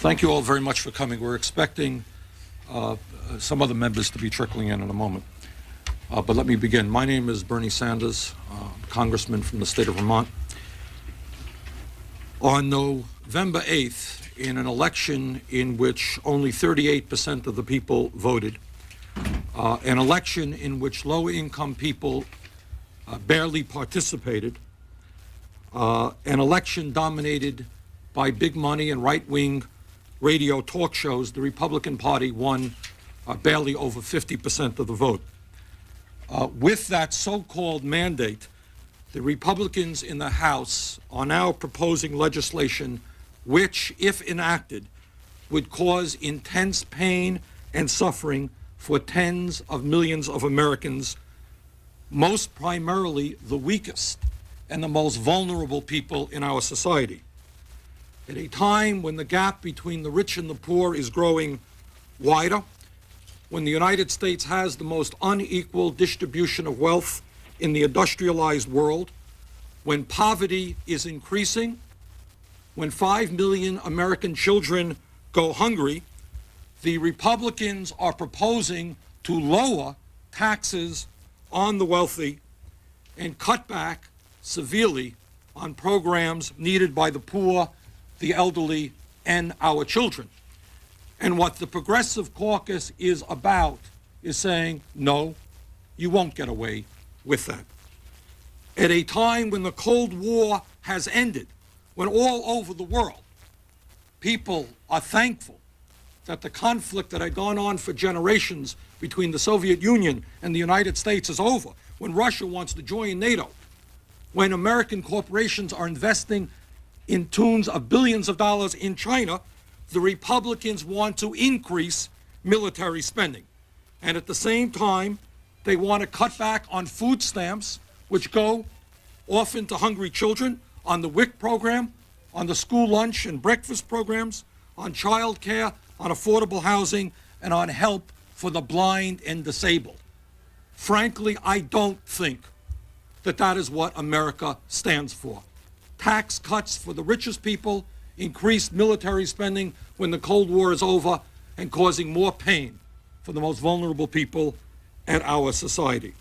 Thank you all very much for coming. We're expecting some other members to be trickling in a moment. But let me begin. My name is Bernie Sanders, congressman from the state of Vermont. On November 8th, in an election in which only 38% of the people voted, an election in which low-income people barely participated, an election dominated by big money and right-wing radio talk shows, the Republican Party won barely over 50% of the vote. With that so-called mandate, the Republicans in the House are now proposing legislation which, if enacted, would cause intense pain and suffering for tens of millions of Americans, most primarily the weakest and the most vulnerable people in our society. At a time when the gap between the rich and the poor is growing wider, when the United States has the most unequal distribution of wealth in the industrialized world, when poverty is increasing, when 5 million American children go hungry, the Republicans are proposing to lower taxes on the wealthy and cut back severely on programs needed by the poor, the elderly, and our children. And what the Progressive Caucus is about is saying, no, you won't get away with that. At a time when the Cold War has ended, when all over the world people are thankful that the conflict that had gone on for generations between the Soviet Union and the United States is over, when Russia wants to join NATO, when American corporations are investing in tunes of billions of dollars in China, the Republicans want to increase military spending. And at the same time, they want to cut back on food stamps, which go often to hungry children, on the WIC program, on the school lunch and breakfast programs, on child care, on affordable housing, and on help for the blind and disabled. Frankly, I don't think that that is what America stands for. Tax cuts for the richest people, increased military spending when the Cold War is over, and causing more pain for the most vulnerable people in our society.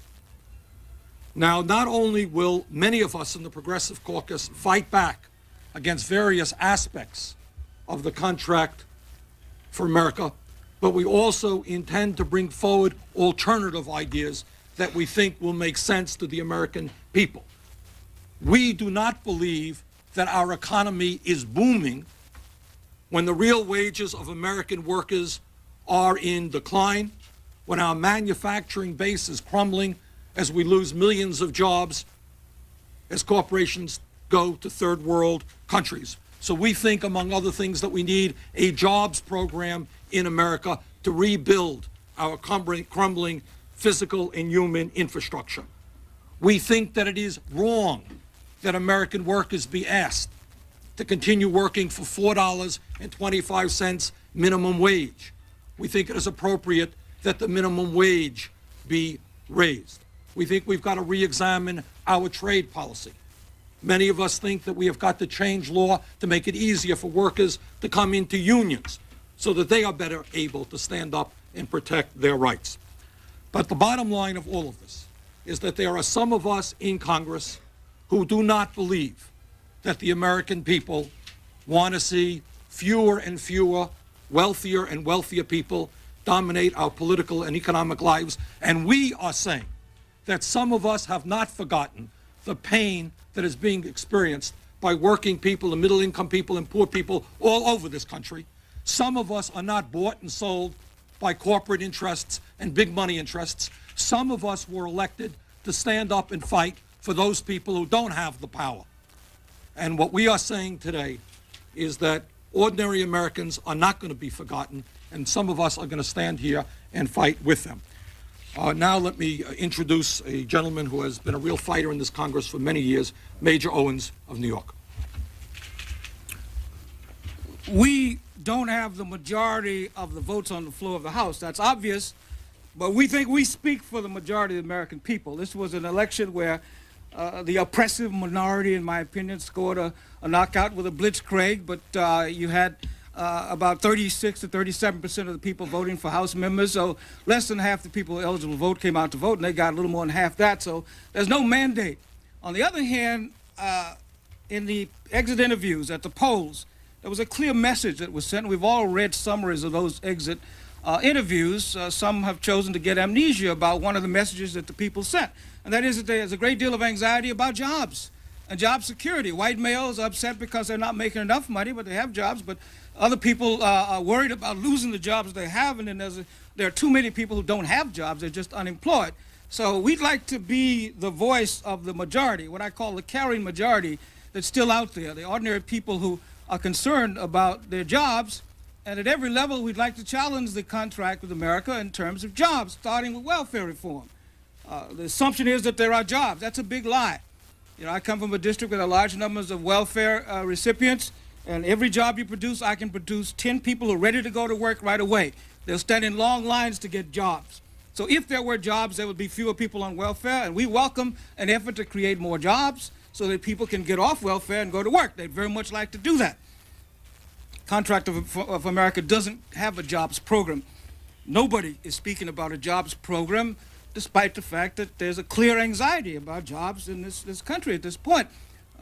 Now, not only will many of us in the Progressive Caucus fight back against various aspects of the contract for America, but we also intend to bring forward alternative ideas that we think will make sense to the American people. We do not believe that our economy is booming when the real wages of American workers are in decline, when our manufacturing base is crumbling, as we lose millions of jobs as corporations go to third world countries. So we think, among other things, that we need a jobs program in America to rebuild our crumbling physical and human infrastructure. We think that it is wrong that American workers be asked to continue working for $4.25 minimum wage. We think it is appropriate that the minimum wage be raised. We think we've got to re-examine our trade policy. Many of us think that we have got to change law to make it easier for workers to come into unions so that they are better able to stand up and protect their rights. But the bottom line of all of this is that there are some of us in Congress who do not believe that the American people want to see fewer and fewer, wealthier and wealthier people dominate our political and economic lives. And we are saying that some of us have not forgotten the pain that is being experienced by working people and middle-income people and poor people all over this country. Some of us are not bought and sold by corporate interests and big money interests. Some of us were elected to stand up and fight for those people who don't have the power. And what we are saying today is that ordinary Americans are not going to be forgotten, and some of us are going to stand here and fight with them. Now let me introduce a gentleman who has been a real fighter in this Congress for many years, Major Owens of New York. We don't have the majority of the votes on the floor of the House. That's obvious, but we think we speak for the majority of the American people. This was an election where the oppressive minority, in my opinion, scored a knockout with a blitzkrieg, but you had about 36 to 37% of the people voting for House members. So less than half the people eligible to vote came out to vote, and they got a little more than half that. So there's no mandate. On the other hand, in the exit interviews at the polls, there was a clear message that was sent. We've all read summaries of those exit interviews. Some have chosen to get amnesia about one of the messages that the people sent, and that is that there's a great deal of anxiety about jobs and job security. White males are upset because they're not making enough money, but they have jobs. But other people are worried about losing the jobs they have, and then there are too many people who don't have jobs. They're just unemployed. So we'd like to be the voice of the majority, what I call the carrying majority that's still out there, the ordinary people who are concerned about their jobs. And at every level, we'd like to challenge the contract with America in terms of jobs, starting with welfare reform. The assumption is that there are jobs. That's a big lie. You know, I come from a district with a large numbers of welfare recipients, and every job you produce, I can produce 10 people who are ready to go to work right away. They'll stand in long lines to get jobs. So if there were jobs, there would be fewer people on welfare, and we welcome an effort to create more jobs so that people can get off welfare and go to work. They'd very much like to do that. Contract of America doesn't have a jobs program. Nobody is speaking about a jobs program, despite the fact that there's a clear anxiety about jobs in this country at this point.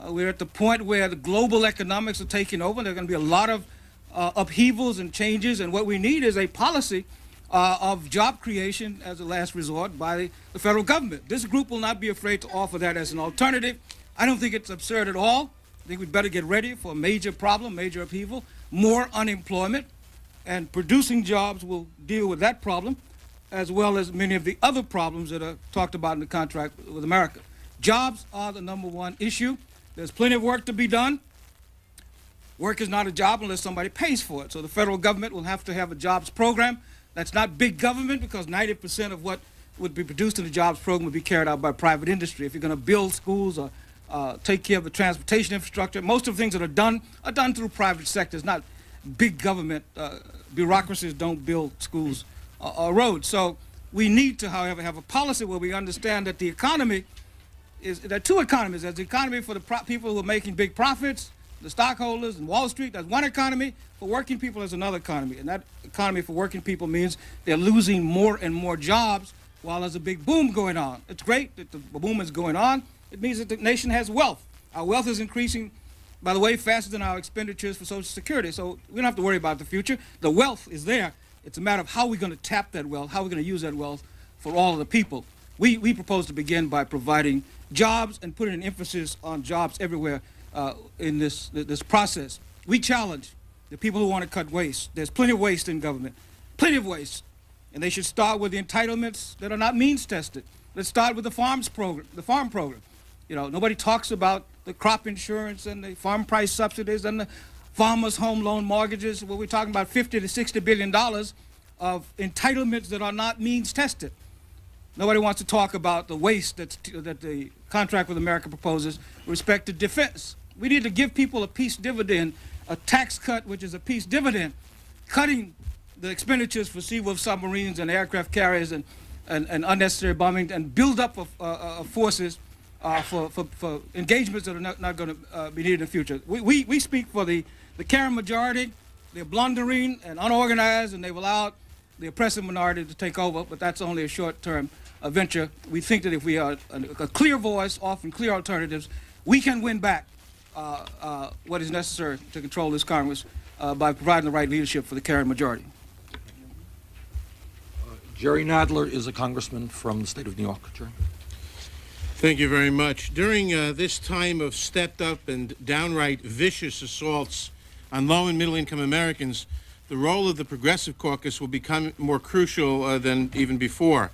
We're at the point where the global economics are taking over. There are going to be a lot of upheavals and changes, and what we need is a policy of job creation as a last resort by the federal government. This group will not be afraid to offer that as an alternative. I don't think it's absurd at all. I think we'd better get ready for a major problem, major upheaval, more unemployment, and producing jobs will deal with that problem, as well as many of the other problems that are talked about in the contract with America. Jobs are the #1 issue. There's plenty of work to be done. Work is not a job unless somebody pays for it. So the federal government will have to have a jobs program. That's not big government, because 90% of what would be produced in the jobs program would be carried out by private industry. If you're going to build schools or take care of the transportation infrastructure, most of the things that are done through private sectors, not big government. Bureaucracies don't build schools or roads. So we need to, however, have a policy where we understand that the economy there are two economies. There's the economy for the people who are making big profits, the stockholders and Wall Street. That's one economy. For working people, there's another economy. And that economy for working people means they're losing more and more jobs while there's a big boom going on. It's great that the boom is going on. It means that the nation has wealth. Our wealth is increasing, by the way, faster than our expenditures for Social Security. So we don't have to worry about the future. The wealth is there. It's a matter of how we're going to tap that wealth, how we're going to use that wealth for all of the people. We propose to begin by providing jobs and putting an emphasis on jobs everywhere in this process. We challenge the people who want to cut waste. There's plenty of waste in government, plenty of waste. And they should start with the entitlements that are not means tested. Let's start with the farm program. You know, nobody talks about the crop insurance and the farm price subsidies and the farmers' home loan mortgages. Well, we're talking about $50 to $60 billion of entitlements that are not means tested. Nobody wants to talk about the waste that the contract with America proposes with respect to defense. We need to give people a peace dividend, a tax cut which is a peace dividend, cutting the expenditures for Seawolf submarines and aircraft carriers and unnecessary bombing, and build up forces for engagements that are not going to be needed in the future. We speak for the carrying majority. They're blundering and unorganized, and they've allowed the oppressive minority to take over, but that's only a short-term venture. We think that if we are a clear voice, offering clear alternatives, we can win back what is necessary to control this Congress by providing the right leadership for the carrying majority. Jerry Nadler is a congressman from the state of New York. Jerry. Thank you very much. During this time of stepped-up and downright vicious assaults on low- and middle-income Americans, the role of the Progressive Caucus will become more crucial than even before.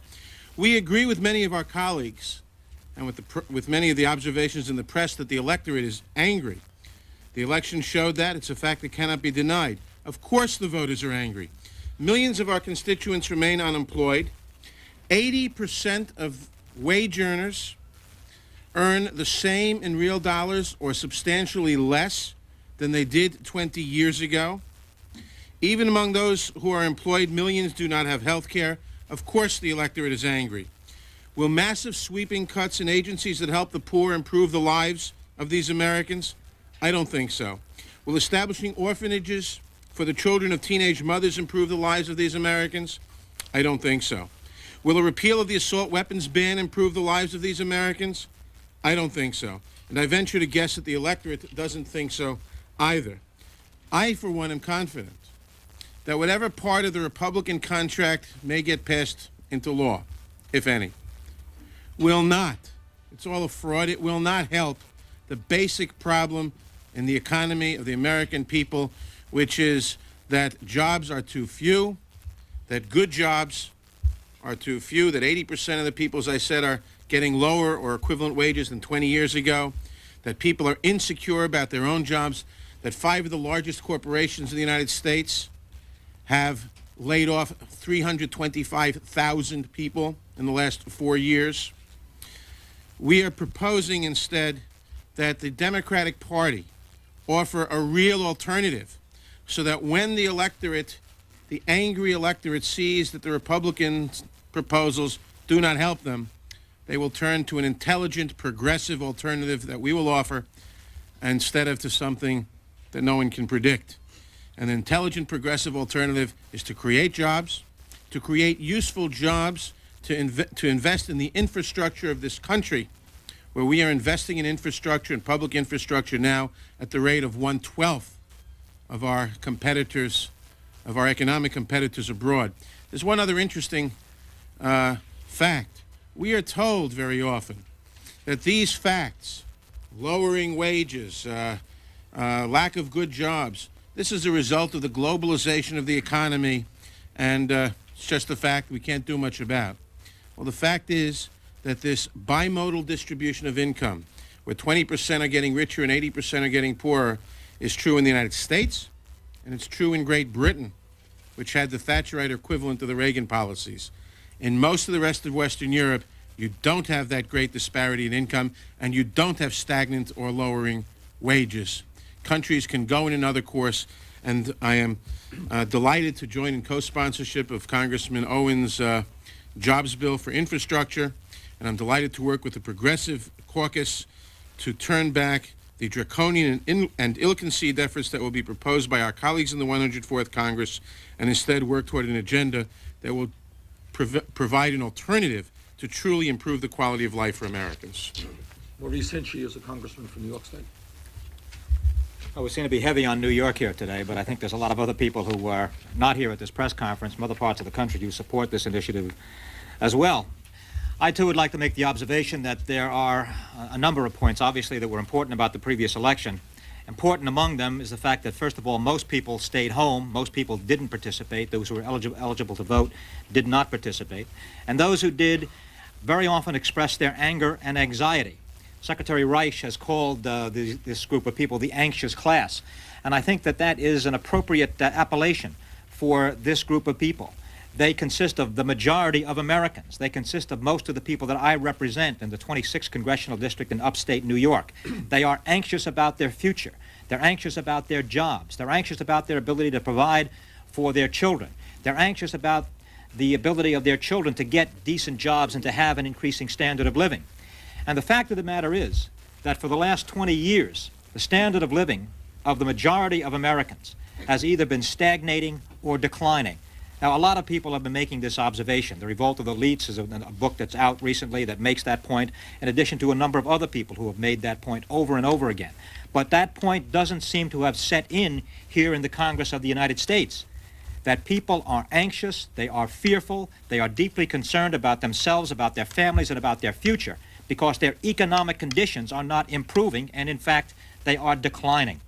We agree with many of our colleagues and with many of the observations in the press that the electorate is angry. The election showed that. It's a fact that cannot be denied. Of course the voters are angry. Millions of our constituents remain unemployed. 80% of wage earners earn the same in real dollars or substantially less than they did 20 years ago. Even among those who are employed, millions do not have health care. Of course the electorate is angry. Will massive sweeping cuts in agencies that help the poor improve the lives of these Americans? I don't think so. Will establishing orphanages for the children of teenage mothers improve the lives of these Americans? I don't think so. Will a repeal of the assault weapons ban improve the lives of these Americans? I don't think so. And I venture to guess that the electorate doesn't think so either. I, for one, am confident that whatever part of the Republican contract may get passed into law, if any, will not, it's all a fraud, it will not help the basic problem in the economy of the American people, which is that jobs are too few, that good jobs are too few, that 80% of the people, as I said, are getting lower or equivalent wages than 20 years ago, that people are insecure about their own jobs, that 5 of the largest corporations in the United States have laid off 325,000 people in the last 4 years. We are proposing instead that the Democratic Party offer a real alternative so that when the electorate, the angry electorate, sees that the Republican proposals do not help them, they will turn to an intelligent, progressive alternative that we will offer instead of to something that no one can predict. An intelligent, progressive alternative is to create jobs, to create useful jobs, to invest in the infrastructure of this country, where we are investing in infrastructure and public infrastructure now at the rate of 1/12 of our competitors, of our economic competitors abroad. There's one other interesting fact. We are told very often that these facts, lowering wages, lack of good jobs, this is a result of the globalization of the economy, and it's just a fact we can't do much about. Well, the fact is that this bimodal distribution of income, where 20% are getting richer and 80% are getting poorer, is true in the United States, and it's true in Great Britain, which had the Thatcherite equivalent of the Reagan policies. In most of the rest of Western Europe, you don't have that great disparity in income, and you don't have stagnant or lowering wages. Countries can go in another course, and I am delighted to join in co-sponsorship of Congressman Owens' jobs bill for infrastructure, and I'm delighted to work with the Progressive Caucus to turn back the draconian and ill-conceived efforts that will be proposed by our colleagues in the 104th Congress, and instead work toward an agenda that will provide an alternative to truly improve the quality of life for Americans. Maurice Hinchey is a congressman from New York State. Well, we seem to be heavy on New York here today, but I think there's a lot of other people who are not here at this press conference from other parts of the country who support this initiative as well. I, too, would like to make the observation that there are a number of points, obviously, that were important about the previous election. Important among them is the fact that, first of all, most people stayed home. Most people didn't participate. Those who were eligible to vote did not participate. And those who did very often expressed their anger and anxiety. Secretary Reich has called this group of people the anxious class. And I think that that is an appropriate appellation for this group of people. They consist of the majority of Americans. They consist of most of the people that I represent in the 26th Congressional District in upstate New York. They are anxious about their future. They're anxious about their jobs. They're anxious about their ability to provide for their children. They're anxious about the ability of their children to get decent jobs and to have an increasing standard of living. And the fact of the matter is that for the last 20 years, the standard of living of the majority of Americans has either been stagnating or declining. Now, a lot of people have been making this observation. The Revolt of the Elites is a book that's out recently that makes that point, in addition to a number of other people who have made that point over and over again. But that point doesn't seem to have set in here in the Congress of the United States. That people are anxious, they are fearful, they are deeply concerned about themselves, about their families, and about their future, because their economic conditions are not improving, and in fact, they are declining.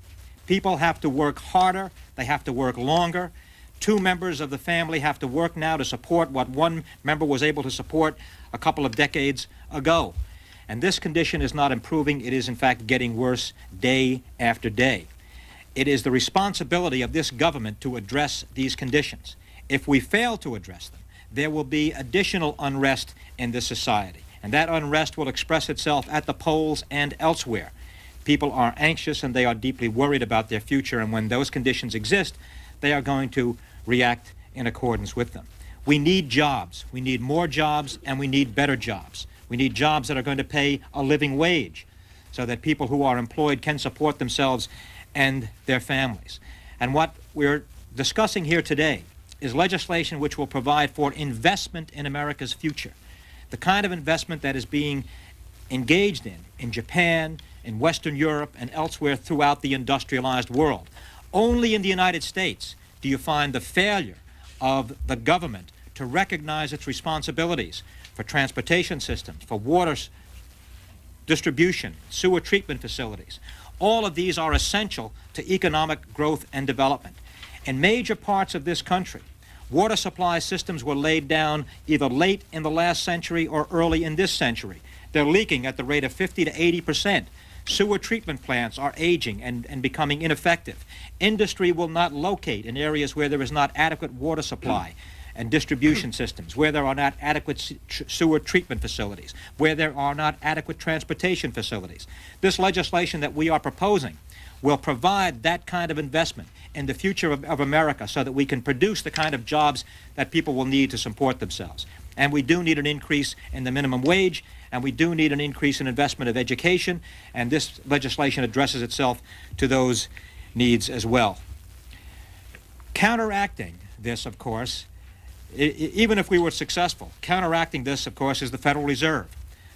People have to work harder, they have to work longer. 2 members of the family have to work now to support what 1 member was able to support a couple of decades ago. And this condition is not improving. It is, in fact, getting worse day after day. It is the responsibility of this government to address these conditions. If we fail to address them, there will be additional unrest in this society. And that unrest will express itself at the polls and elsewhere. People are anxious and they are deeply worried about their future, and when those conditions exist, they are going to react in accordance with them. We need jobs. We need more jobs, and we need better jobs. We need jobs that are going to pay a living wage so that people who are employed can support themselves and their families. And what we're discussing here today is legislation which will provide for investment in America's future, the kind of investment that is being engaged in Japan, in Western Europe, and elsewhere throughout the industrialized world. Only in the United States do you find the failure of the government to recognize its responsibilities for transportation systems, for water distribution, sewer treatment facilities. All of these are essential to economic growth and development. In major parts of this country, water supply systems were laid down either late in the last century or early in this century. They're leaking at the rate of 50 to 80%. Sewer treatment plants are aging and becoming ineffective. Industry will not locate in areas where there is not adequate water supply and distribution systems, where there are not adequate sewer treatment facilities, where there are not adequate transportation facilities. This legislation that we are proposing will provide that kind of investment in the future of America so that we can produce the kind of jobs that people will need to support themselves. And we do need an increase in the minimum wage, and we do need an increase in investment of education, and this legislation addresses itself to those needs as well. Counteracting this, of course, even if we were successful, counteracting this, of course, is the Federal Reserve.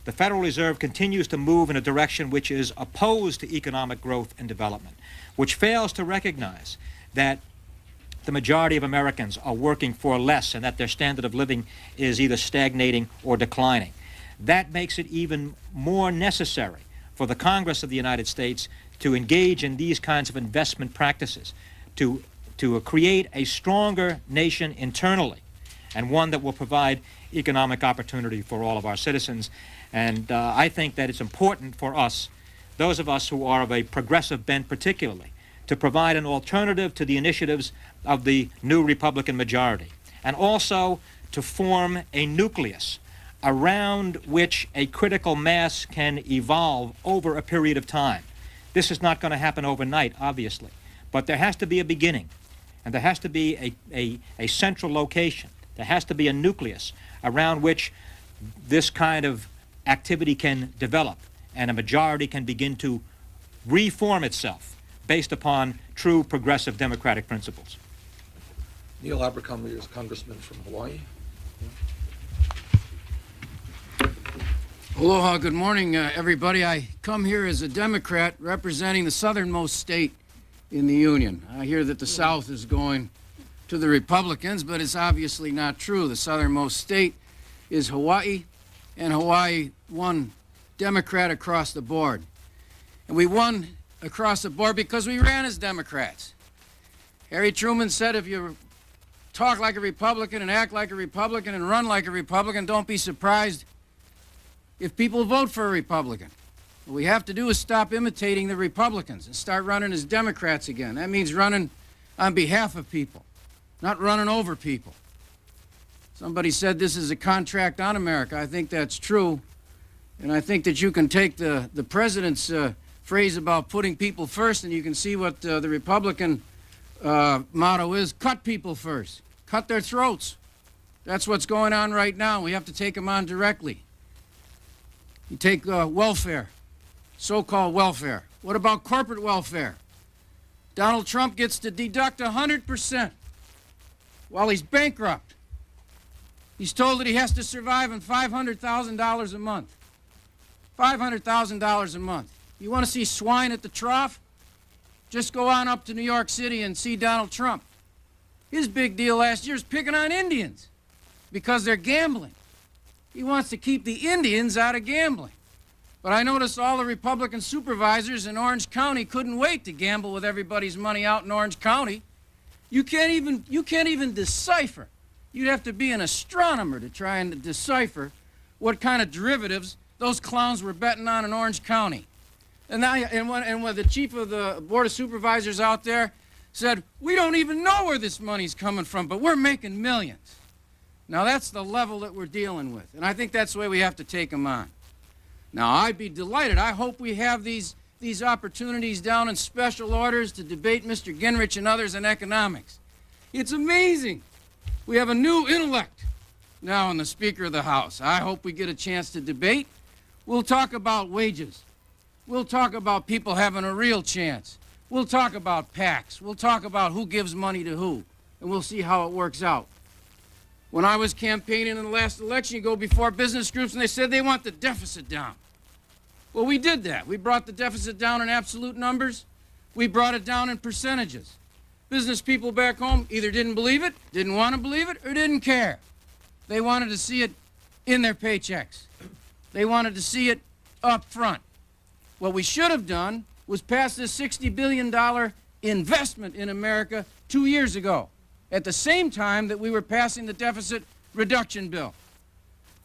The Federal Reserve continues to move in a direction which is opposed to economic growth and development, which fails to recognize that the majority of Americans are working for less and that their standard of living is either stagnating or declining. That makes it even more necessary for the Congress of the United States to engage in these kinds of investment practices, to create a stronger nation internally, and one that will provide economic opportunity for all of our citizens. And I think that it's important for us, those of us who are of a progressive bent particularly, to provide an alternative to the initiatives of the new Republican majority, and also to form a nucleus around which a critical mass can evolve over a period of time. This is not going to happen overnight, obviously, but there has to be a beginning, and there has to be a central location. There has to be a nucleus around which this kind of activity can develop, and a majority can begin to reform itself based upon true progressive democratic principles. Neil Abercrombie is Congressman from Hawaii. Aloha, good morning, everybody. I come here as a Democrat representing the southernmost state in the Union. I hear that the South is going to the Republicans, but it's obviously not true. The southernmost state is Hawaii, and Hawaii won Democrat across the board. And we won across the board because we ran as Democrats. Harry Truman said, if you talk like a Republican and act like a Republican and run like a Republican, don't be surprised if people vote for a Republican. What we have to do is stop imitating the Republicans and start running as Democrats again. That means running on behalf of people, not running over people. Somebody said this is a contract on America. I think that's true. And I think that you can take the president's phrase about putting people first, and you can see what the Republican motto is: cut people first, cut their throats. That's what's going on right now. We have to take them on directly. You take welfare, so-called welfare. What about corporate welfare? Donald Trump gets to deduct 100% while he's bankrupt. He's told that he has to survive on $500,000 a month. $500,000 a month. You want to see swine at the trough? Just go on up to New York City and see Donald Trump. His big deal last year is picking on Indians because they're gambling. He wants to keep the Indians out of gambling. But I noticed all the Republican supervisors in Orange County couldn't wait to gamble with everybody's money out in Orange County. You can't even decipher. You'd have to be an astronomer to try and decipher what kind of derivatives those clowns were betting on in Orange County. And when the chief of the Board of Supervisors out there said, we don't even know where this money's coming from, but we're making millions. Now that's the level that we're dealing with, and I think that's the way we have to take them on. Now I'd be delighted. I hope we have these opportunities down in special orders to debate Mr. Gingrich and others in economics. It's amazing. We have a new intellect now in the Speaker of the House. I hope we get a chance to debate. We'll talk about wages. We'll talk about people having a real chance. We'll talk about PACs. We'll talk about who gives money to who, and we'll see how it works out. When I was campaigning in the last election, you go before business groups, and they said they want the deficit down. Well, we did that. We brought the deficit down in absolute numbers. We brought it down in percentages. Business people back home either didn't believe it, didn't want to believe it, or didn't care. They wanted to see it in their paychecks. They wanted to see it up front. What we should have done was pass this $60 billion investment in America 2 years ago, at the same time that we were passing the deficit reduction bill.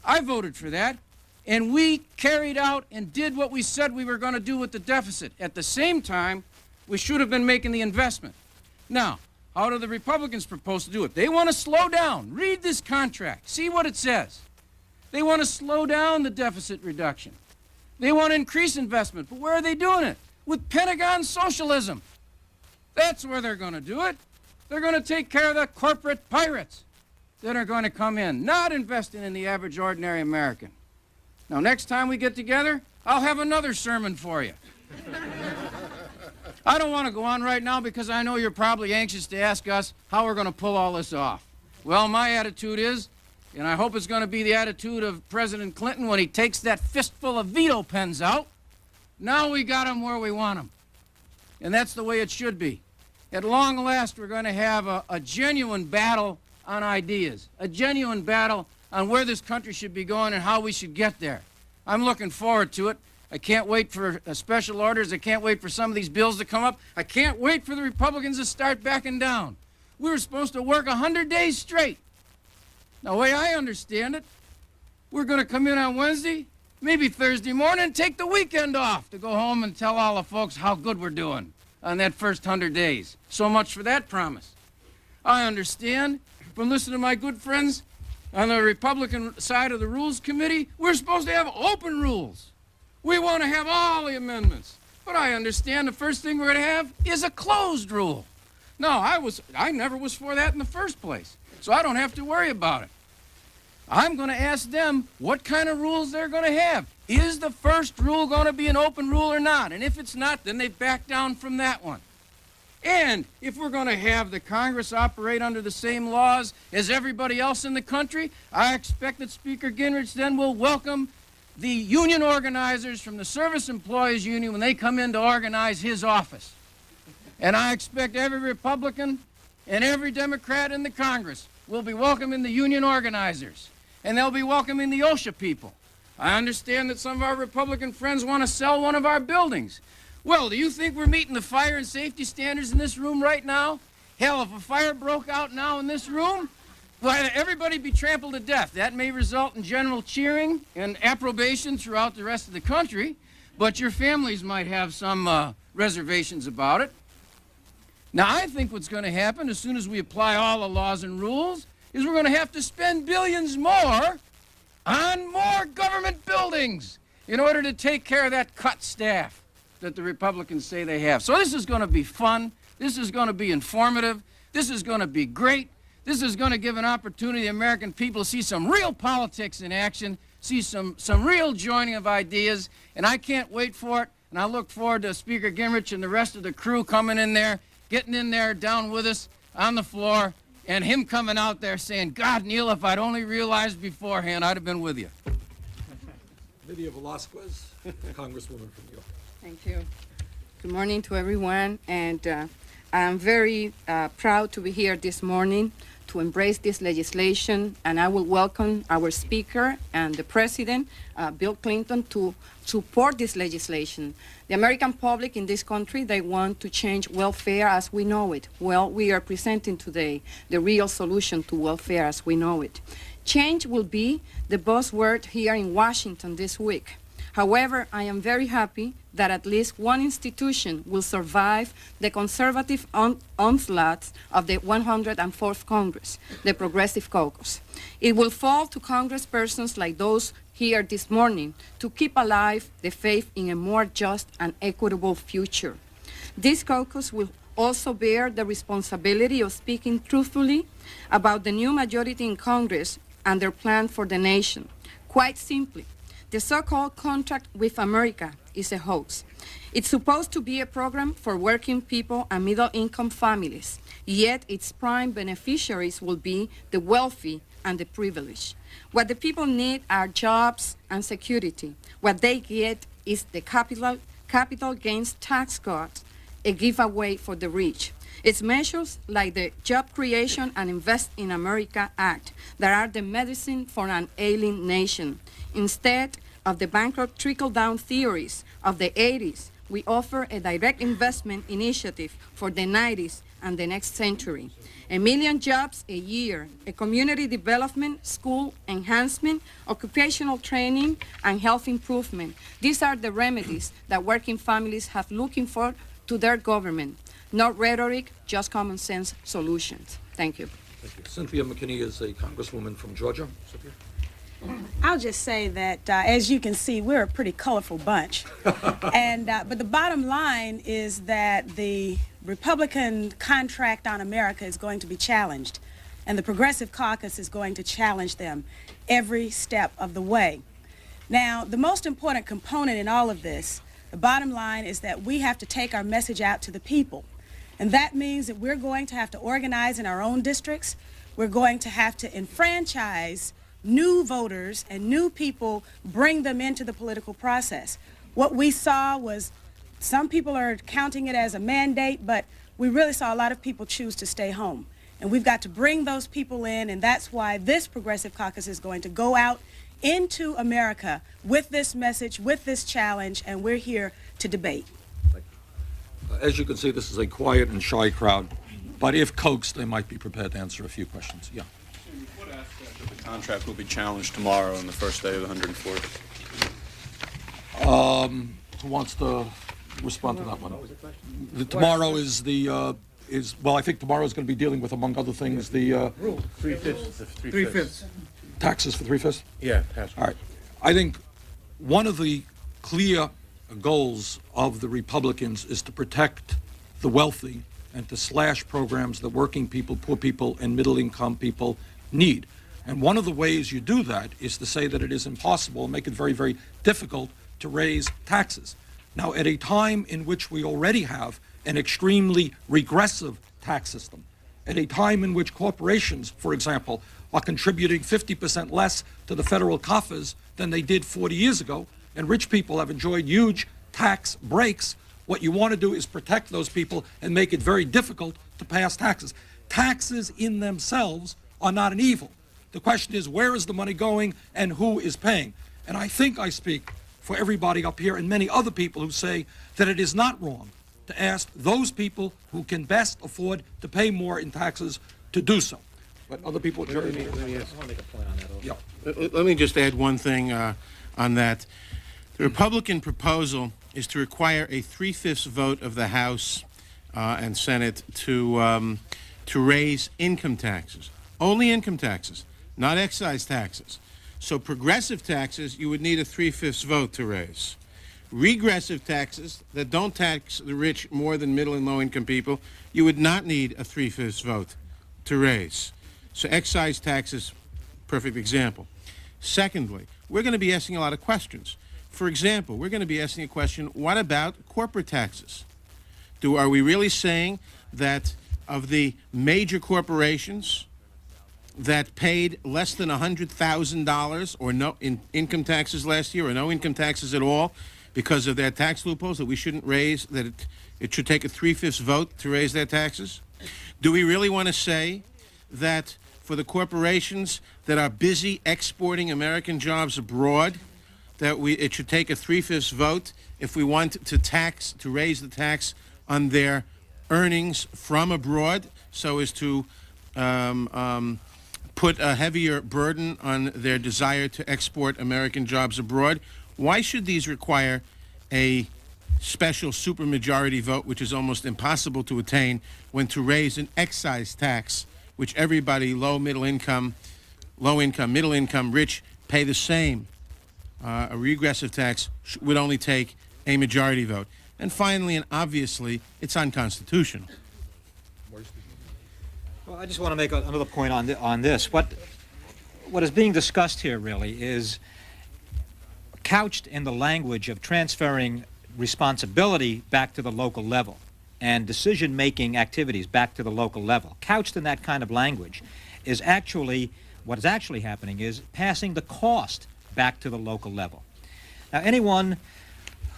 I voted for that, and we carried out and did what we said we were going to do with the deficit. At the same time, we should have been making the investment. Now, how do the Republicans propose to do it? They want to slow down. Read this contract. See what it says. They want to slow down the deficit reduction. They want to increase investment. But where are they doing it? With Pentagon socialism. That's where they're going to do it. They're going to take care of the corporate pirates that are going to come in, not investing in the average ordinary American. Now, next time we get together, I'll have another sermon for you. I don't want to go on right now because I know you're probably anxious to ask us how we're going to pull all this off. Well, my attitude is, and I hope it's going to be the attitude of President Clinton when he takes that fistful of veto pens out, now we got him where we want him. And that's the way it should be. At long last, we're going to have a genuine battle on ideas, a genuine battle on where this country should be going and how we should get there. I'm looking forward to it. I can't wait for special orders. I can't wait for some of these bills to come up. I can't wait for the Republicans to start backing down. We were supposed to work 100 days straight. Now, the way I understand it, we're going to come in on Wednesday, maybe Thursday morning, take the weekend off to go home and tell all the folks how good we're doing on that first 100 days. So much for that promise. I understand from listening to my good friends on the Republican side of the Rules Committee, we're supposed to have open rules. We want to have all the amendments. But I understand the first thing we're going to have is a closed rule. No, I never was for that in the first place, so I don't have to worry about it. I'm going to ask them what kind of rules they're going to have. Is the first rule going to be an open rule or not? And if it's not, then they back down from that one. And if we're going to have the Congress operate under the same laws as everybody else in the country, I expect that Speaker Gingrich then will welcome the union organizers from the Service Employees Union when they come in to organize his office. And I expect every Republican and every Democrat in the Congress will be welcoming the union organizers. And they'll be welcoming the OSHA people. I understand that some of our Republican friends want to sell one of our buildings. Well, do you think we're meeting the fire and safety standards in this room right now? Hell, if a fire broke out now in this room, well, everybody be trampled to death. That may result in general cheering and approbation throughout the rest of the country, but your families might have some reservations about it. Now, I think what's going to happen as soon as we apply all the laws and rules is we're going to have to spend billions more on more government buildings in order to take care of that cut staff that the Republicans say they have. So this is going to be fun. This is going to be informative. This is going to be great. This is going to give an opportunity to the American people to see some real politics in action, see some real joining of ideas, and I can't wait for it. And I look forward to Speaker Gingrich and the rest of the crew coming in there, getting in there down with us on the floor, and him coming out there saying, God, Neil, if I'd only realized beforehand, I'd have been with you. Nydia Velázquez, Congresswoman from New York. Thank you. Good morning to everyone, and I'm very proud to be here this morning to embrace this legislation, and I will welcome our Speaker and the President, Bill Clinton, to support this legislation. The American public in this country, they want to change welfare as we know it. Well, we are presenting today the real solution to welfare as we know it. Change will be the buzzword here in Washington this week. However, I am very happy that at least one institution will survive the conservative onslaughts of the 104th Congress, the Progressive Caucus. It will fall to congresspersons like those here this morning to keep alive the faith in a more just and equitable future. This caucus will also bear the responsibility of speaking truthfully about the new majority in Congress and their plan for the nation. Quite simply, the so-called contract with America is a hoax. It's supposed to be a program for working people and middle-income families, yet its prime beneficiaries will be the wealthy and the privileged. What the people need are jobs and security. What they get is the capital gains tax cut, a giveaway for the rich. It's measures like the Job Creation and Invest in America Act that are the medicine for an ailing nation. Instead of the bankrupt trickle-down theories of the 80s, we offer a direct investment initiative for the 90s and the next century. 1 million jobs a year, a community development, school enhancement, occupational training, and health improvement. These are the remedies that working families have looking for to their government. Not rhetoric, just common sense solutions. Thank you. Thank you. Cynthia McKinney is a congresswoman from Georgia. Cynthia? I'll just say that, as you can see, we're a pretty colorful bunch. But the bottom line is that the Republican contract on America is going to be challenged, and the Progressive Caucus is going to challenge them every step of the way. Now, the most important component in all of this, the bottom line, is that we have to take our message out to the people. And that means that we're going to have to organize in our own districts. We're going to have to enfranchise new voters and new people, bring them into the political process. What we saw was some people are counting it as a mandate, but we really saw a lot of people choose to stay home. And we've got to bring those people in, and that's why this Progressive Caucus is going to go out into America with this message, with this challenge, and we're here to debate. As you can see, this is a quiet and shy crowd, but if coaxed, they might be prepared to answer a few questions. Yeah. What aspect of the contract will be challenged tomorrow on the first day of the 104th? Who wants to respond to that one? Tomorrow is well, I think tomorrow is going to be dealing with, among other things, the Rule. Three-fifths. Taxes for 3/5? Yeah, tax. All right. I think one of the clear goals of the Republicans is to protect the wealthy and to slash programs that working people, poor people, and middle-income people need. And one of the ways you do that is to say that it is impossible and make it very, very difficult to raise taxes. Now, at a time in which we already have an extremely regressive tax system, at a time in which corporations, for example, are contributing 50% less to the federal coffers than they did 40 years ago, and rich people have enjoyed huge tax breaks, what you want to do is protect those people and make it very difficult to pass taxes. Taxes in themselves are not an evil. The question is, where is the money going and who is paying? And I think I speak for everybody up here and many other people who say that it is not wrong to ask those people who can best afford to pay more in taxes to do so. But other people, Jerry, I want to make a point on that also. yeah. Let me just add one thing on that. The Republican proposal is to require a 3/5 vote of the House and Senate to raise income taxes. Only income taxes, not excise taxes. So progressive taxes, you would need a 3/5 vote to raise. Regressive taxes that don't tax the rich more than middle and low income people, you would not need a 3/5 vote to raise. So excise taxes, perfect example. Secondly, we're going to be asking a lot of questions. For example, we're going to be asking a question, what about corporate taxes? Are we really saying that of the major corporations that paid less than $100,000 or no in income taxes last year, or no income taxes at all because of their tax loopholes, that we shouldn't raise, that it should take a 3/5 vote to raise their taxes? Do we really want to say that for the corporations that are busy exporting American jobs abroad, that it should take a 3/5 vote if we want to raise the tax on their earnings from abroad, so as to put a heavier burden on their desire to export American jobs abroad? Why should these require a special supermajority vote, which is almost impossible to attain, when to raise an excise tax, which everybody, low income, middle income, rich, pay the same? A regressive tax would only take a majority vote. And finally, and obviously, it's unconstitutional. Well, I just want to make another point on this. What is being discussed here really is couched in the language of transferring responsibility back to the local level and decision-making activities back to the local level, couched in that kind of language, is actually, what is actually happening is passing the cost back to the local level. Now, anyone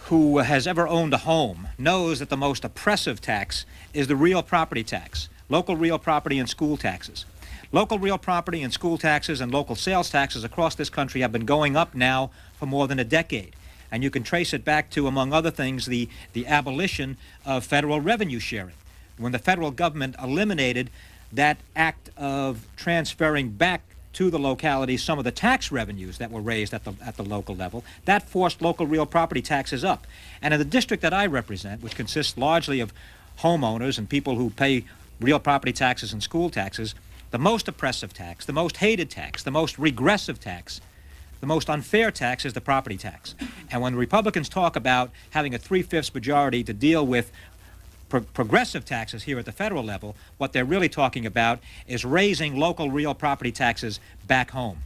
who has ever owned a home knows that the most oppressive tax is the real property tax, local real property and school taxes. Local real property and school taxes and local sales taxes across this country have been going up now for more than a decade. And you can trace it back to, among other things, the abolition of federal revenue sharing. When the federal government eliminated that act of transferring back to the locality some of the tax revenues that were raised at the local level, that forced local real property taxes up. And in the district that I represent, which consists largely of homeowners and people who pay real property taxes and school taxes, the most oppressive tax, the most hated tax, the most regressive tax, the most unfair tax is the property tax. And when the Republicans talk about having a 3/5 majority to deal with progressive taxes here at the federal level, what they're really talking about is raising local real property taxes back home.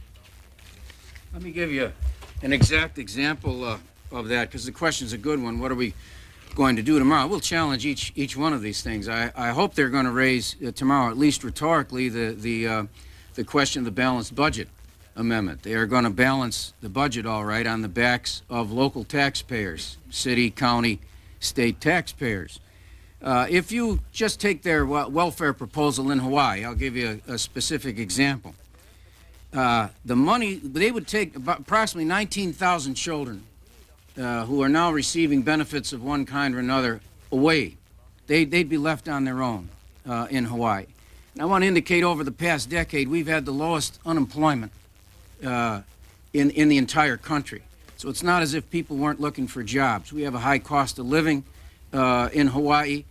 Let me give you an exact example of that, because the question's a good one. What are we going to do tomorrow? We'll challenge each one of these things. I hope they're going to raise tomorrow, at least rhetorically, the question of the balanced budget amendment. They are going to balance the budget all right on the backs of local taxpayers, city, county, state taxpayers. If you just take their welfare proposal in Hawaii, I'll give you a specific example. The money, they would take about approximately 19,000 children who are now receiving benefits of one kind or another away. They'd be left on their own in Hawaii. And I want to indicate over the past decade, we've had the lowest unemployment in the entire country. So it's not as if people weren't looking for jobs. We have a high cost of living in Hawaii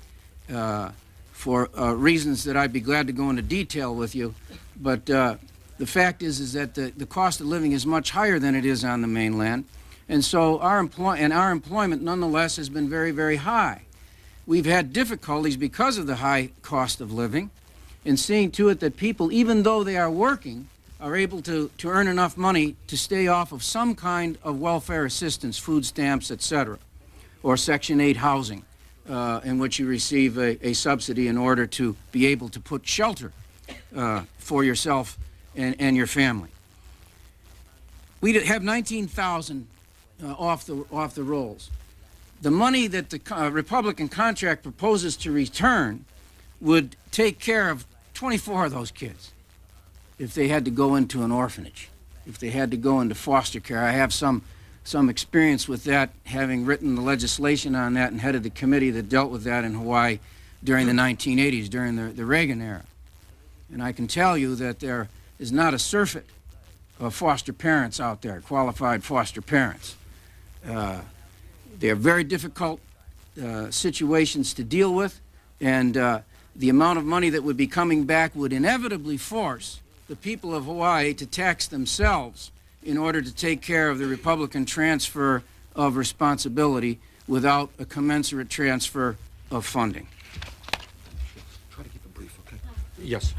for reasons that I'd be glad to go into detail with you. But the fact is that the cost of living is much higher than it is on the mainland. And so our employment nonetheless has been very, very high. We've had difficulties because of the high cost of living in seeing to it that people, even though they are working, are able to earn enough money to stay off of some kind of welfare assistance, food stamps, etc., or Section 8 housing, in which you receive a subsidy in order to be able to put shelter for yourself and your family. We have 19,000 off the rolls. The money that the Republican contract proposes to return would take care of 24 of those kids if they had to go into an orphanage, if they had to go into foster care. I have some experience with that, having written the legislation on that and headed the committee that dealt with that in Hawaii during the 1980s, during the Reagan era. And I can tell you that there is not a surfeit of foster parents out there, qualified foster parents. They're very difficult situations to deal with, and the amount of money that would be coming back would inevitably force the people of Hawaii to tax themselves in order to take care of the Republican transfer of responsibility without a commensurate transfer of funding. Try to keep it brief, okay? Yes.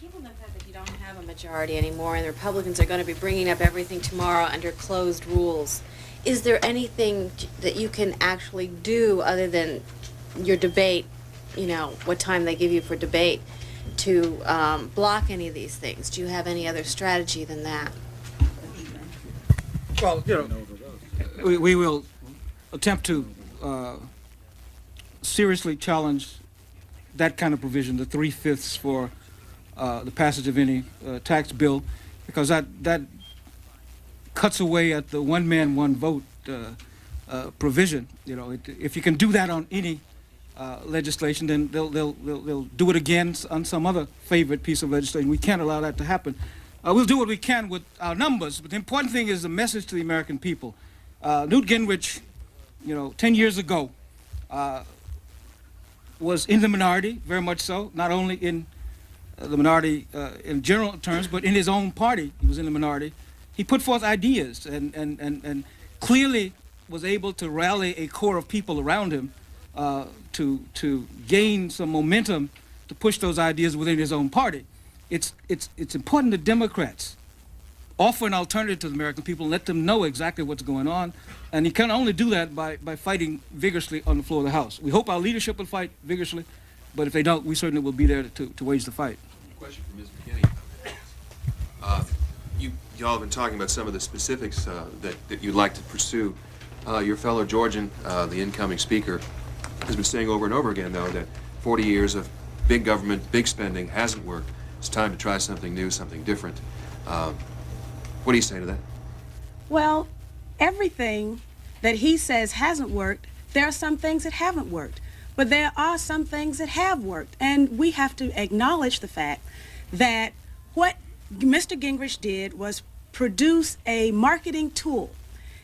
Given the fact that you don't have a majority anymore and the Republicans are going to be bringing up everything tomorrow under closed rules, is there anything that you can actually do other than your debate, you know, what time they give you for debate, to block any of these things? Do you have any other strategy than that? Well, you know, we will attempt to seriously challenge that kind of provision, the 3/5 for the passage of any tax bill, because that cuts away at the one man, one vote provision. You know, if you can do that on any legislation, then they'll do it again on some other favorite piece of legislation. We can't allow that to happen. We'll do what we can with our numbers, but the important thing is the message to the American people. Newt Gingrich, you know, 10 years ago, was in the minority, very much so, not only in the minority in general terms, but in his own party, he was in the minority. He put forth ideas and clearly was able to rally a core of people around him to gain some momentum to push those ideas within his own party. It's important that Democrats offer an alternative to the American people and let them know exactly what's going on. And he can only do that by fighting vigorously on the floor of the House. We hope our leadership will fight vigorously, but if they don't, we certainly will be there to wage the fight. Question for Ms. McKinney. You all have been talking about some of the specifics that you'd like to pursue. Your fellow Georgian, the incoming speaker, has been saying over and over again, though, that 40 years of big government, big spending hasn't worked. It's time to try something new, something different. What do you say to that? Well, everything that he says hasn't worked, there are some things that haven't worked. But there are some things that have worked. And we have to acknowledge the fact that what Mr. Gingrich did was produce a marketing tool.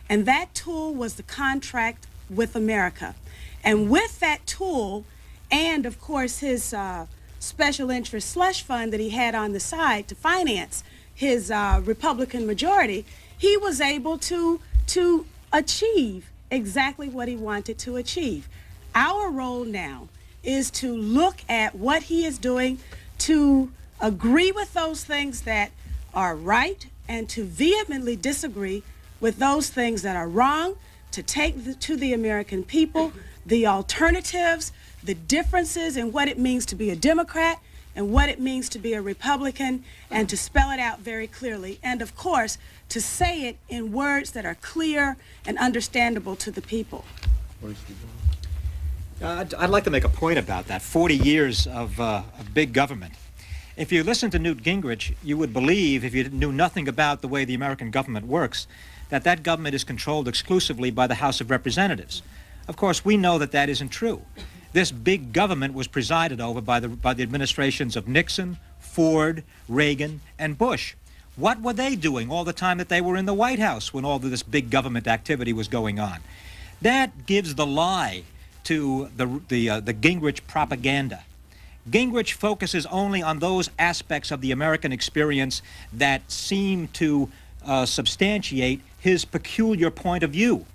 And that tool was the contract with America. And with that tool, and of course his special interest slush fund that he had on the side to finance his Republican majority, he was able to achieve exactly what he wanted to achieve. Our role now is to look at what he is doing, to agree with those things that are right, and to vehemently disagree with those things that are wrong, to take to the American people the alternatives, the differences in what it means to be a Democrat and what it means to be a Republican, and to spell it out very clearly. And of course, to say it in words that are clear and understandable to the people. I'd like to make a point about that. 40 years of big government. If you listen to Newt Gingrich, you would believe, if you knew nothing about the way the American government works, that that government is controlled exclusively by the House of Representatives. Of course, we know that that isn't true. This big government was presided over by the administrations of Nixon, Ford, Reagan, and Bush. What were they doing all the time that they were in the White House when all of this big government activity was going on? That gives the lie to the Gingrich propaganda. Gingrich focuses only on those aspects of the American experience that seem to substantiate his peculiar point of view.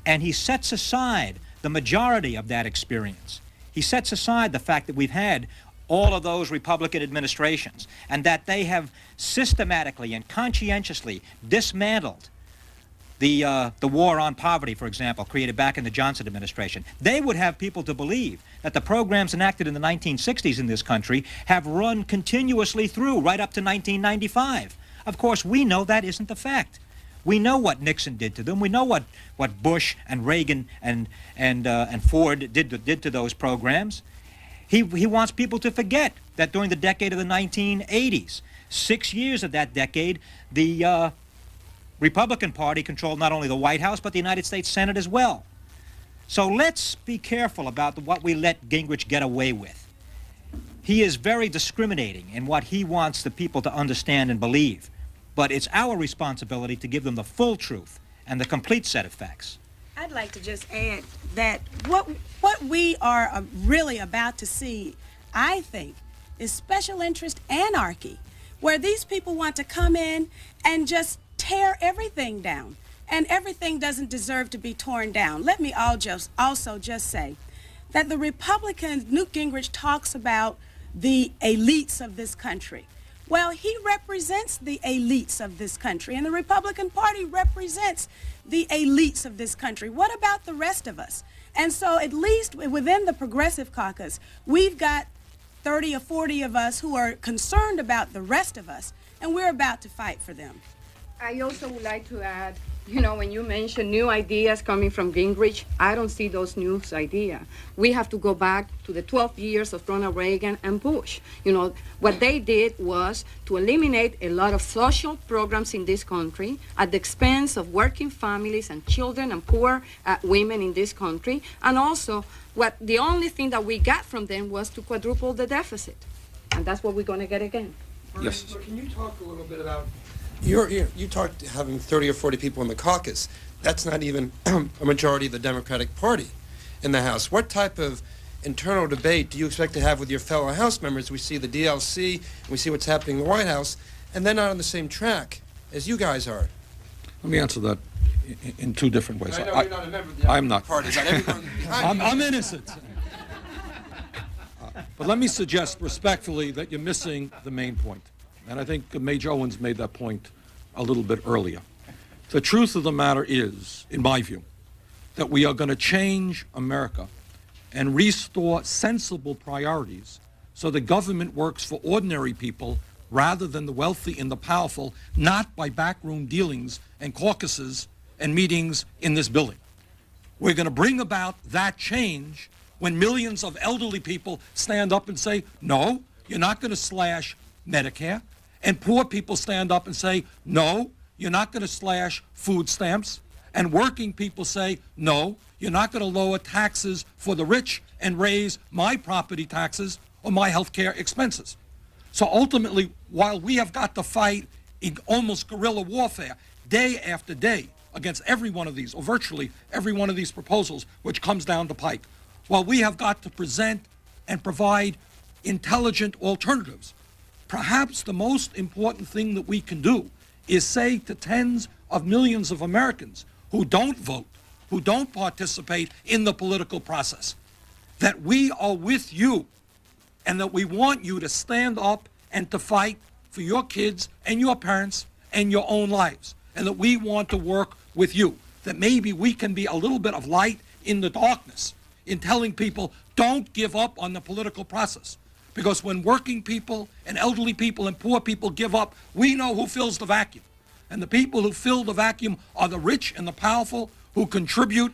And he sets aside the majority of that experience. He sets aside the fact that we've had all of those Republican administrations and that they have systematically and conscientiously dismantled the war on poverty, for example, created back in the Johnson administration. They would have people to believe that the programs enacted in the 1960s in this country have run continuously through right up to 1995. Of course, we know that isn't the fact. We know what Nixon did to them. We know what Bush and Reagan and Ford did to those programs. He wants people to forget that during the decade of the 1980s, 6 years of that decade, the Republican Party controlled not only the White House, but the United States Senate as well. So let's be careful about what we let Gingrich get away with. He is very discriminating in what he wants the people to understand and believe. But it's our responsibility to give them the full truth and the complete set of facts. I'd like to just add that what we are really about to see, I think, is special interest anarchy, where these people want to come in and just tear everything down, and everything doesn't deserve to be torn down. Let me also just say that the Republicans, Newt Gingrich talks about the elites of this country. Well, he represents the elites of this country, and the Republican Party represents the elites of this country. What about the rest of us? And so at least within the Progressive Caucus, we've got 30 or 40 of us who are concerned about the rest of us, and we're about to fight for them. I also would like to add, you know, when you mention new ideas coming from Gingrich, I don't see those new ideas. We have to go back to the 12 years of Ronald Reagan and Bush. You know, what they did was to eliminate a lot of social programs in this country at the expense of working families and children and poor women in this country. And also, the only thing that we got from them was to quadruple the deficit. And that's what we're going to get again. Yes. So can you talk a little bit about, you talked having 30 or 40 people in the caucus. That's not even a majority of the Democratic Party in the House. What type of internal debate do you expect to have with your fellow House members? We see the DLC, and we see what's happening in the White House, and they're not on the same track as you guys are. Let me answer that in two different ways. I know you're not a member of the I'm not. party. Not everyone behind you. I'm innocent. But let me suggest respectfully that you're missing the main point. And I think Major Owens made that point a little bit earlier. The truth of the matter is, in my view, that we are going to change America and restore sensible priorities so the government works for ordinary people rather than the wealthy and the powerful, not by backroom dealings and caucuses and meetings in this building. We're going to bring about that change when millions of elderly people stand up and say, no, you're not going to slash Medicare, and poor people stand up and say, no, you're not going to slash food stamps, and working people say, no, you're not going to lower taxes for the rich and raise my property taxes or my health care expenses. So ultimately, while we have got to fight in almost guerrilla warfare day after day against every one of these, or virtually every one of these proposals which comes down the pike, while we have got to present and provide intelligent alternatives, perhaps the most important thing that we can do is say to tens of millions of Americans who don't vote, who don't participate in the political process, that we are with you and that we want you to stand up and to fight for your kids and your parents and your own lives, and that we want to work with you, that maybe we can be a little bit of light in the darkness in telling people, don't give up on the political process. Because when working people and elderly people and poor people give up, we know who fills the vacuum. And the people who fill the vacuum are the rich and the powerful who contribute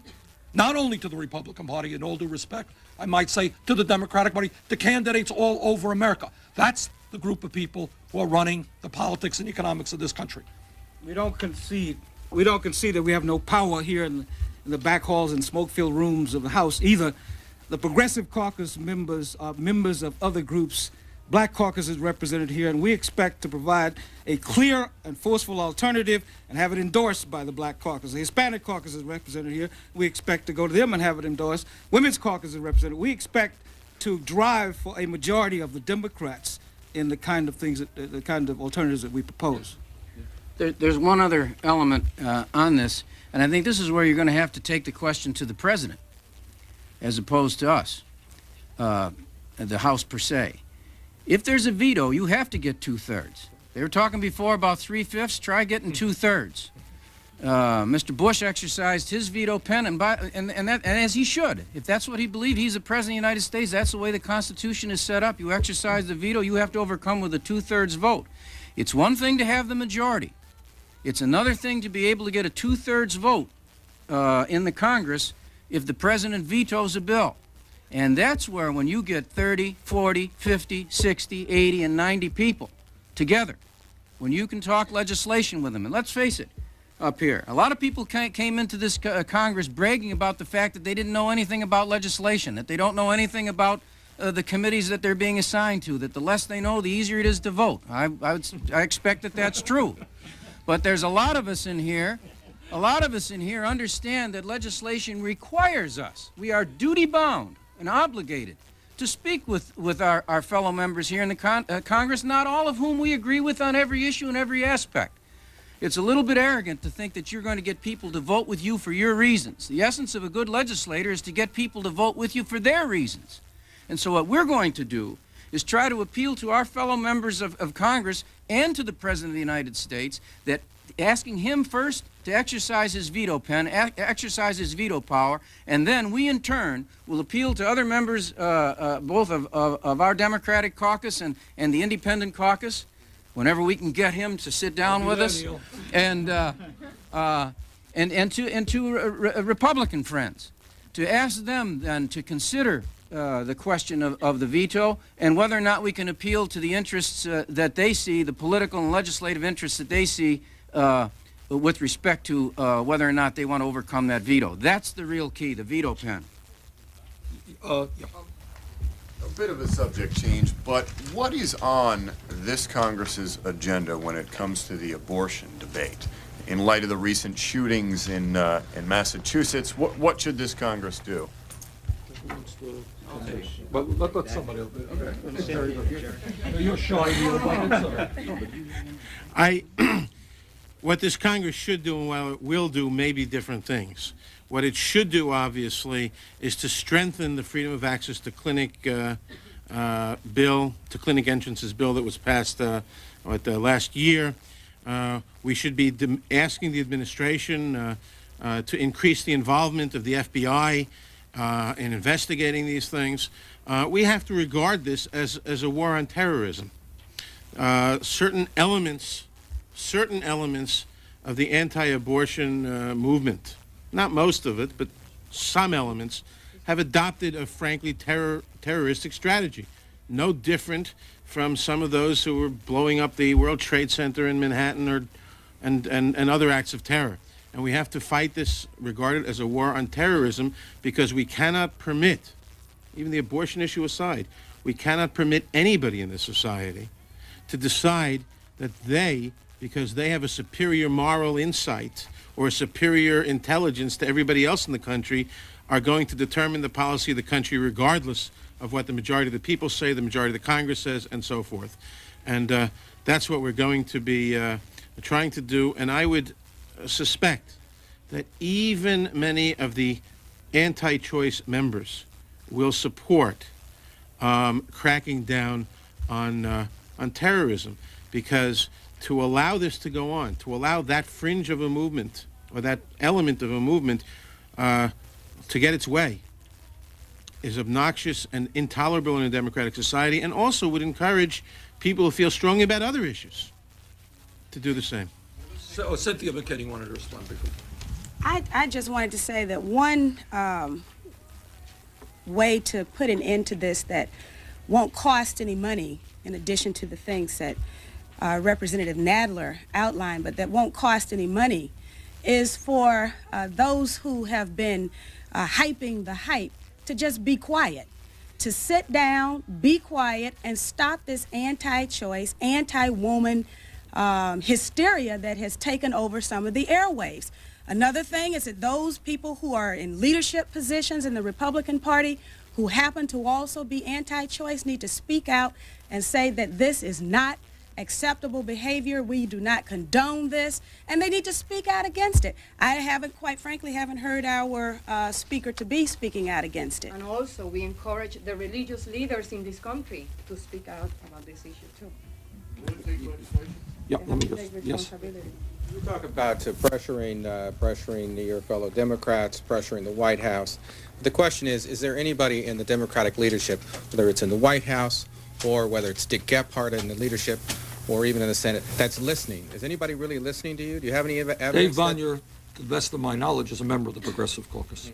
not only to the Republican Party, in all due respect, I might say to the Democratic Party, to candidates all over America. That's the group of people who are running the politics and economics of this country. We don't concede. We don't concede that we have no power here in the back halls and smoke-filled rooms of the House either. The Progressive Caucus members are members of other groups. Black Caucus is represented here, and we expect to provide a clear and forceful alternative and have it endorsed by the Black Caucus. The Hispanic Caucus is represented here. We expect to go to them and have it endorsed. Women's Caucus is represented. We expect to drive for a majority of the Democrats in the kind of things, the kind of alternatives that we propose. There's one other element on this, and I think this is where you're going to have to take the question to the president as opposed to us, the House per se. If there's a veto, you have to get 2/3. They were talking before about 3/5. Try getting 2/3. Mr. Bush exercised his veto pen, and as he should. If that's what he believed, he's the president of the United States. That's the way the Constitution is set up. You exercise the veto, you have to overcome with a 2/3 vote. It's one thing to have the majority. It's another thing to be able to get a 2/3 vote in the Congress if the president vetoes a bill. And that's where when you get 30, 40, 50, 60, 80, and 90 people together, when you can talk legislation with them. And let's face it, up here, a lot of people came into this Congress bragging about the fact that they didn't know anything about legislation, that they don't know anything about the committees that they're being assigned to, that the less they know, the easier it is to vote. I expect that that's true. But there's a lot of us in here understand that legislation requires us. We are duty-bound and obligated to speak with our fellow members here in the Congress, not all of whom we agree with on every issue and every aspect. It's a little bit arrogant to think that you're going to get people to vote with you for your reasons. The essence of a good legislator is to get people to vote with you for their reasons. And so what we're going to do is try to appeal to our fellow members of Congress and to the President of the United States that asking him first to exercise his veto pen, exercise his veto power, and then we in turn will appeal to other members both of our Democratic caucus and the Independent caucus, whenever we can get him to sit down with us, and to Republican friends, to ask them then to consider the question of the veto and whether or not we can appeal to the interests that they see, the political and legislative interests that they see with respect to whether or not they want to overcome that veto. That's the real key, the veto pen. A bit of a subject change, but what is on this Congress's agenda when it comes to the abortion debate? In light of the recent shootings in Massachusetts, what should this Congress do? Well, let somebody else. You're shy. What this Congress should do and what it will do may be different things. What it should do, obviously, is to strengthen the Freedom of Access to Clinic bill, to clinic entrances bill that was passed last year. We should be asking the administration to increase the involvement of the FBI in investigating these things. We have to regard this as a war on terrorism. Certain elements of the anti-abortion movement, not most of it, but some elements, have adopted a frankly terroristic strategy, no different from some of those who were blowing up the World Trade Center in Manhattan and other acts of terror. And we have to fight this, regard it as a war on terrorism, because we cannot permit, even the abortion issue aside, we cannot permit anybody in this society to decide that they, because they have a superior moral insight or a superior intelligence to everybody else in the country, are going to determine the policy of the country regardless of what the majority of the people say, the majority of the Congress says, and so forth. And that's what we're going to be trying to do. And I would suspect that even many of the anti-choice members will support cracking down on terrorism, because to allow this to go on, to allow that fringe of a movement or that element of a movement to get its way, is obnoxious and intolerable in a democratic society, and also would encourage people who feel strongly about other issues to do the same. So, Cynthia McKinney wanted to respond before. I just wanted to say that one way to put an end to this that won't cost any money, in addition to the things that Representative Nadler outlined, but that won't cost any money, is for those who have been hyping the hype to just be quiet, to sit down, be quiet, and stop this anti-choice, anti-woman hysteria that has taken over some of the airwaves. Another thing is that those people who are in leadership positions in the Republican Party who happen to also be anti-choice need to speak out and say that this is not acceptable behavior. We do not condone this, and they need to speak out against it. I haven't, quite frankly, heard our speaker to be speaking out against it. And also, we encourage the religious leaders in this country to speak out about this issue too. Yeah, let me just, yes. You talk about pressuring your fellow Democrats, pressuring the White House. The question is there anybody in the Democratic leadership, whether it's in the White House or whether it's Dick Gephardt in the leadership or even in the Senate, that's listening? Is anybody really listening to you? Do you have any evidence? Dave Vanier, to the best of my knowledge, is a member of the Progressive Caucus.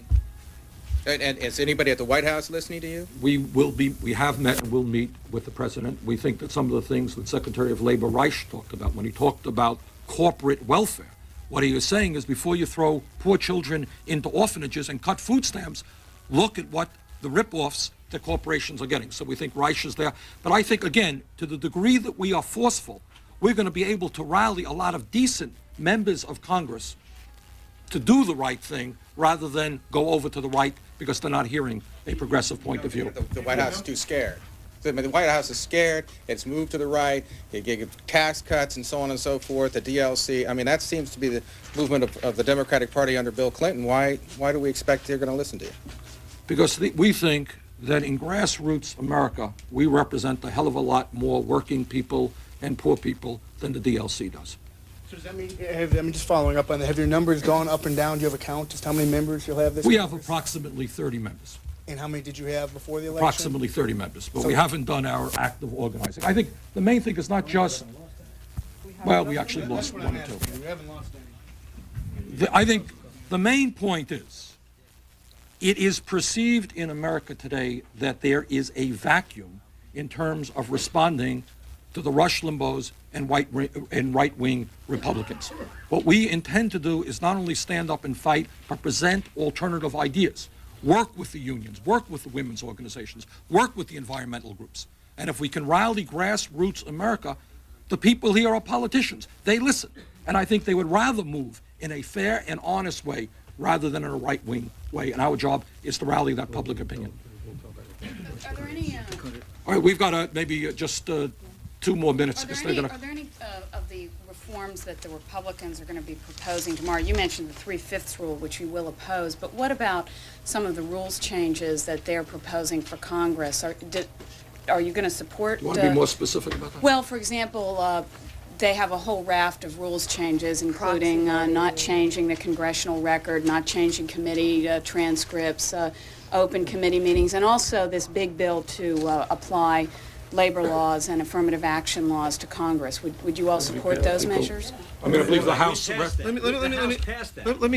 And is anybody at the White House listening to you? We have met and will meet with the president. We think that some of the things that Secretary of Labor Reich talked about when he talked about corporate welfare, what he was saying is, before you throw poor children into orphanages and cut food stamps, look at what the rip-offs that corporations are getting. So we think Reich is there. But I think, again, to the degree that we are forceful, we're going to be able to rally a lot of decent members of Congress to do the right thing rather than go over to the right because they're not hearing a progressive point of view. The White House is too scared. The White House is scared. It's moved to the right. They give tax cuts and so on and so forth, the DLC. I mean, that seems to be the movement of the Democratic Party under Bill Clinton. Why do we expect they're going to listen to you? Because we think that in grassroots America, we represent a hell of a lot more working people and poor people than the DLC does. So does that mean, just following up on that, have your numbers gone up and down? Do you have a count just how many members you'll have this We year? have approximately 30 members. And how many did you have before the election? Approximately 30 members, but we haven't done our active organizing. I think the main thing is not just, well, we actually lost one or two. We haven't lost any. I think the main point is, it is perceived in America today that there is a vacuum in terms of responding to the Rush Limbaughs and right-wing Republicans. What we intend to do is not only stand up and fight, but present alternative ideas. Work with the unions, work with the women's organizations, work with the environmental groups. And if we can rally grassroots America, the people here are politicians. They listen. And I think they would rather move in a fair and honest way rather than in a right-wing way. And our job is to rally that public opinion. Are there any... All right, we've got maybe just 2 more minutes. Are there any of the reforms that the Republicans are going to be proposing tomorrow? You mentioned the 3/5 rule, which you will oppose, but what about some of the rules changes that they're proposing for Congress? Are you going to support... You want to be more specific about that? Well, for example, they have a whole raft of rules changes, including not changing the congressional record, not changing committee transcripts, open committee meetings, and also this big bill to apply labor laws and affirmative action laws to Congress. Would you all support those measures? I mean, I believe the House. Let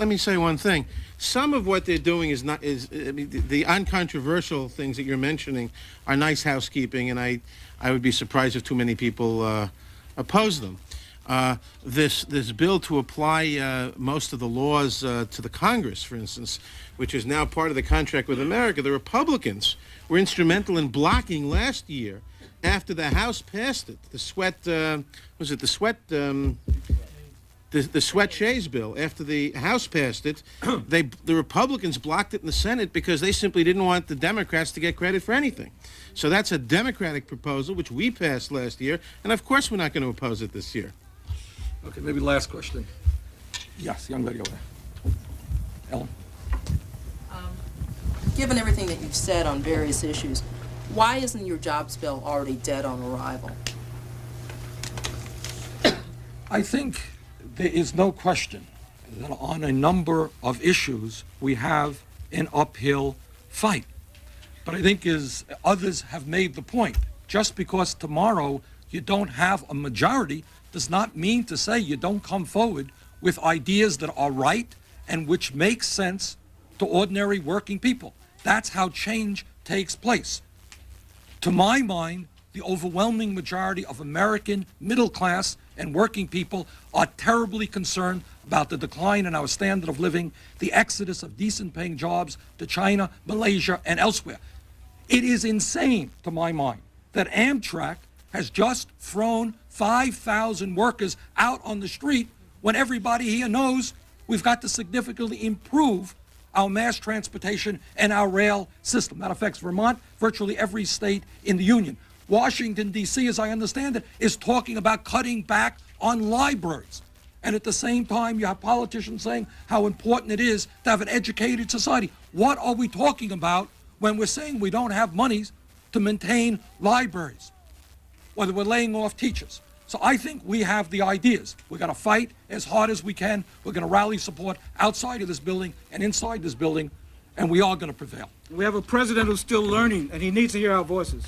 me say one thing. Some of what they're doing is not I mean, the uncontroversial things that you're mentioning are nice housekeeping, and I would be surprised if too many people oppose them. This bill to apply most of the laws to the Congress, for instance, which is now part of the contract with America, the Republicans were instrumental in blocking last year after the House passed it. The Sweat Shays bill. After the House passed it, the Republicans blocked it in the Senate because they simply didn't want the Democrats to get credit for anything. So that's a Democratic proposal, which we passed last year, and of course we're not going to oppose it this year. Okay, maybe last question. Yes, young lady over there. Ellen. Given everything that you've said on various issues, why isn't your jobs bill already dead on arrival? I think there is no question that on a number of issues we have an uphill fight. But I think, as others have made the point, just because tomorrow you don't have a majority does not mean to say you don't come forward with ideas that are right and which make sense to ordinary working people. That's how change takes place. To my mind, the overwhelming majority of American middle class and working people are terribly concerned about the decline in our standard of living, the exodus of decent paying jobs to China, Malaysia, and elsewhere. It is insane, to my mind, that Amtrak has just thrown 5,000 workers out on the street when everybody here knows we've got to significantly improve our mass transportation and our rail system. That affects Vermont, virtually every state in the Union. Washington, D.C., as I understand it, is talking about cutting back on libraries. And at the same time, you have politicians saying how important it is to have an educated society. What are we talking about when we're saying we don't have monies to maintain libraries, whether we're laying off teachers? So I think we have the ideas. We're going to fight as hard as we can. We're going to rally support outside of this building and inside this building, and we are going to prevail. We have a president who's still learning, and he needs to hear our voices.